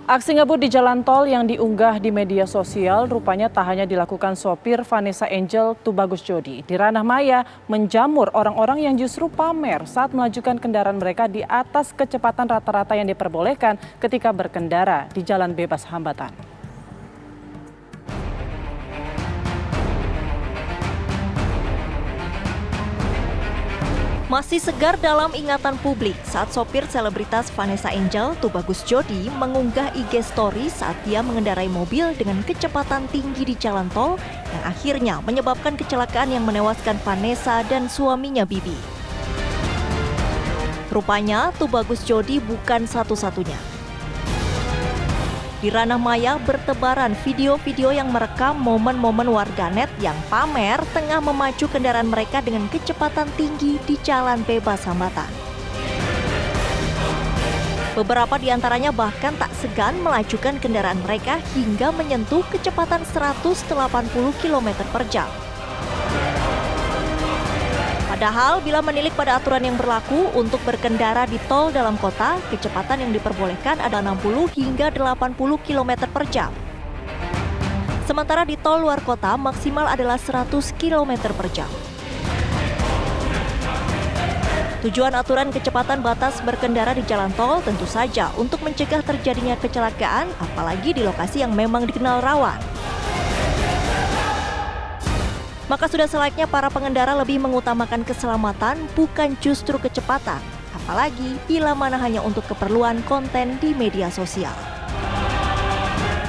Aksi ngebut di jalan tol yang diunggah di media sosial rupanya tak hanya dilakukan sopir Vanessa Angel Tubagus Jodi. Di ranah maya menjamur orang-orang yang justru pamer saat melajukan kendaraan mereka di atas kecepatan rata-rata yang diperbolehkan ketika berkendara di jalan bebas hambatan. Masih segar dalam ingatan publik saat sopir selebritas Vanessa Angel Tubagus Jodi mengunggah IG story saat dia mengendarai mobil dengan kecepatan tinggi di jalan tol yang akhirnya menyebabkan kecelakaan yang menewaskan Vanessa dan suaminya Bibi. Rupanya Tubagus Jodi bukan satu-satunya. Di ranah maya bertebaran video-video yang merekam momen-momen warganet yang pamer tengah memacu kendaraan mereka dengan kecepatan tinggi di jalan bebas hambatan. Beberapa di antaranya bahkan tak segan melajukan kendaraan mereka hingga menyentuh kecepatan 180 km per jam. Padahal bila menilik pada aturan yang berlaku untuk berkendara di tol dalam kota, kecepatan yang diperbolehkan adalah 60 hingga 80 km per jam. Sementara di tol luar kota maksimal adalah 100 km per jam. Tujuan aturan kecepatan batas berkendara di jalan tol tentu saja untuk mencegah terjadinya kecelakaan, apalagi di lokasi yang memang dikenal rawan. Maka sudah selayaknya para pengendara lebih mengutamakan keselamatan bukan justru kecepatan, apalagi bila mana hanya untuk keperluan konten di media sosial.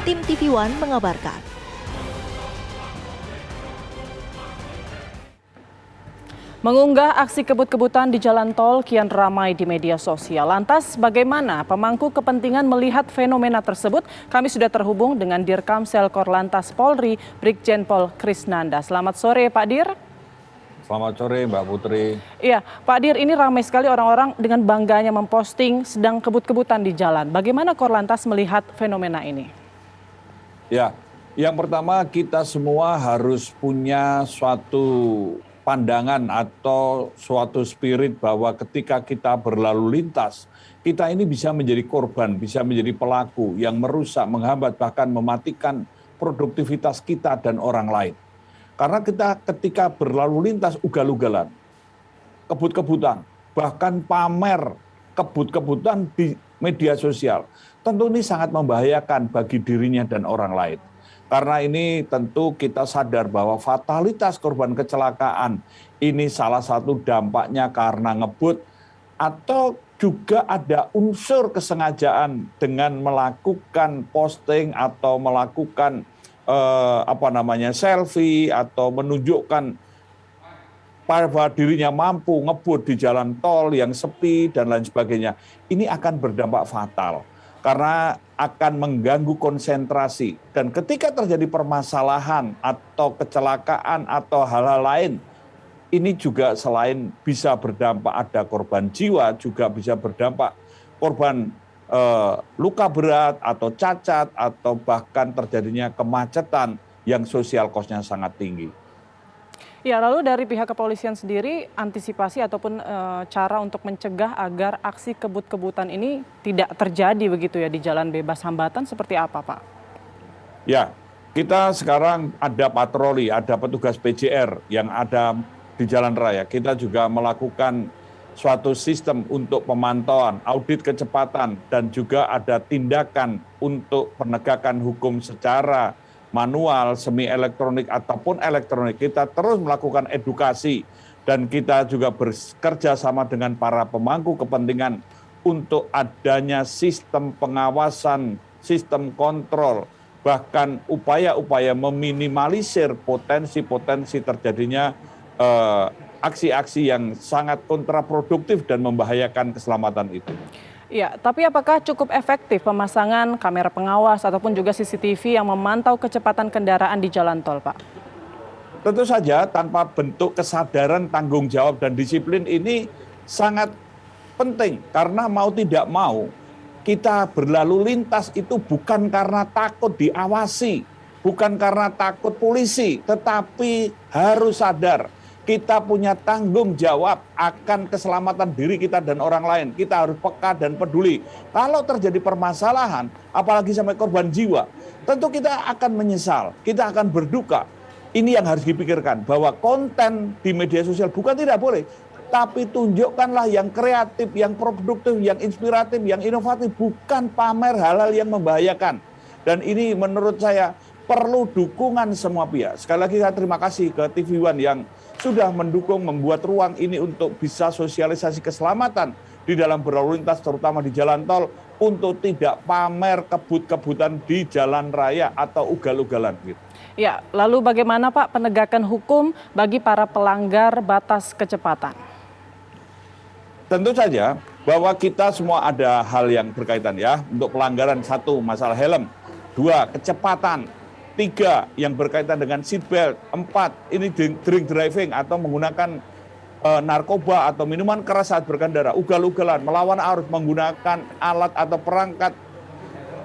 Tim TV One mengabarkan. Mengunggah aksi kebut-kebutan di jalan tol kian ramai di media sosial. Lantas bagaimana pemangku kepentingan melihat fenomena tersebut? Kami sudah terhubung dengan Dirkamsel Korlantas Polri, Brigjen Pol Krisnanda. Selamat sore Pak Dir. Selamat sore Mbak Putri. Iya Pak Dir, ini ramai sekali orang-orang dengan bangganya memposting sedang kebut-kebutan di jalan. Bagaimana Korlantas melihat fenomena ini? Ya, yang pertama kita semua harus punya suatu pandangan atau suatu spirit bahwa ketika kita berlalu lintas, kita ini bisa menjadi korban, bisa menjadi pelaku yang merusak, menghambat, bahkan mematikan produktivitas kita dan orang lain. Karena kita ketika berlalu lintas ugal-ugalan, kebut-kebutan, bahkan pamer kebut-kebutan di media sosial, tentu ini sangat membahayakan bagi dirinya dan orang lain. Karena ini tentu kita sadar bahwa fatalitas korban kecelakaan ini salah satu dampaknya karena ngebut atau juga ada unsur kesengajaan dengan melakukan posting atau melakukan selfie atau menunjukkan bahwa dirinya mampu ngebut di jalan tol yang sepi dan lain sebagainya. Ini akan berdampak fatal karena akan mengganggu konsentrasi. Dan ketika terjadi permasalahan atau kecelakaan atau hal-hal lain, ini juga selain bisa berdampak ada korban jiwa, juga bisa berdampak korban luka berat atau cacat, atau bahkan terjadinya kemacetan yang sosial cost-nya sangat tinggi. Ya, lalu dari pihak kepolisian sendiri, antisipasi ataupun cara untuk mencegah agar aksi kebut-kebutan ini tidak terjadi begitu ya di jalan bebas hambatan seperti apa Pak? Ya, kita sekarang ada patroli, ada petugas PJR yang ada di jalan raya. Kita juga melakukan suatu sistem untuk pemantauan, audit kecepatan, dan juga ada tindakan untuk penegakan hukum secara manual, semi elektronik ataupun elektronik. Kita terus melakukan edukasi dan kita juga bekerja sama dengan para pemangku kepentingan untuk adanya sistem pengawasan, sistem kontrol, bahkan upaya-upaya meminimalisir potensi-potensi terjadinya aksi-aksi yang sangat kontraproduktif dan membahayakan keselamatan itu. Ya, tapi apakah cukup efektif pemasangan kamera pengawas ataupun juga CCTV yang memantau kecepatan kendaraan di jalan tol, Pak? Tentu saja tanpa bentuk kesadaran, tanggung jawab, dan disiplin ini sangat penting. Karena mau tidak mau, kita berlalu lintas itu bukan karena takut diawasi, bukan karena takut polisi, tetapi harus sadar Kita punya tanggung jawab akan keselamatan diri kita dan orang lain. Kita harus peka dan peduli. Kalau terjadi permasalahan, apalagi sampai korban jiwa, tentu kita akan menyesal, kita akan berduka. Ini yang harus dipikirkan, bahwa konten di media sosial bukan tidak boleh, tapi tunjukkanlah yang kreatif, yang produktif, yang inspiratif, yang inovatif, bukan pamer hal-hal yang membahayakan. Dan ini menurut saya perlu dukungan semua pihak. Sekali lagi saya terima kasih ke TV One yang sudah mendukung, membuat ruang ini untuk bisa sosialisasi keselamatan di dalam berlalu lintas, terutama di jalan tol, untuk tidak pamer kebut-kebutan di jalan raya atau ugal-ugalan. Gitu. Ya, lalu bagaimana Pak penegakan hukum bagi para pelanggar batas kecepatan? Tentu saja bahwa kita semua ada hal yang berkaitan ya. Untuk pelanggaran, 1, masalah helm. 2, kecepatan. 3, yang berkaitan dengan seatbelt. 4, ini drink driving atau menggunakan narkoba atau minuman keras saat berkendara. Ugal-ugalan, melawan arus, menggunakan alat atau perangkat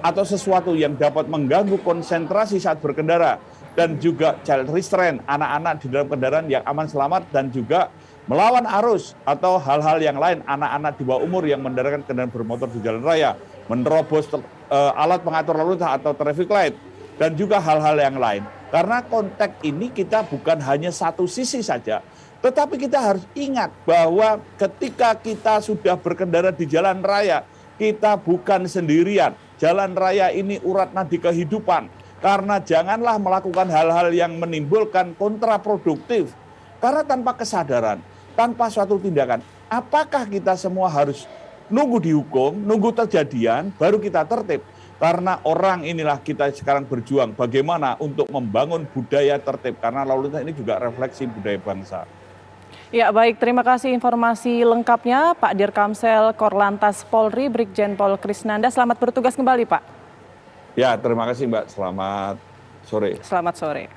atau sesuatu yang dapat mengganggu konsentrasi saat berkendara. Dan juga child restraint, anak-anak di dalam kendaraan yang aman selamat. Dan juga melawan arus atau hal-hal yang lain, anak-anak di bawah umur yang mengendarai kendaraan bermotor di jalan raya. Menerobos alat pengatur lalu lintas atau traffic light. Dan juga hal-hal yang lain. Karena konteks ini kita bukan hanya satu sisi saja, tetapi kita harus ingat bahwa ketika kita sudah berkendara di jalan raya, kita bukan sendirian. Jalan raya ini urat nadi kehidupan. Karena janganlah melakukan hal-hal yang menimbulkan kontraproduktif. Karena tanpa kesadaran, tanpa suatu tindakan, apakah kita semua harus nunggu dihukum, nunggu kejadian, baru kita tertib? Karena orang inilah kita sekarang berjuang bagaimana untuk membangun budaya tertib. Karena lalu lintas ini juga refleksi budaya bangsa. Ya baik, terima kasih informasi lengkapnya Pak Dirkamsel Korlantas Polri Brigjen Pol Krisnanda. Selamat bertugas kembali Pak. Ya, terima kasih Mbak. Selamat sore. Selamat sore.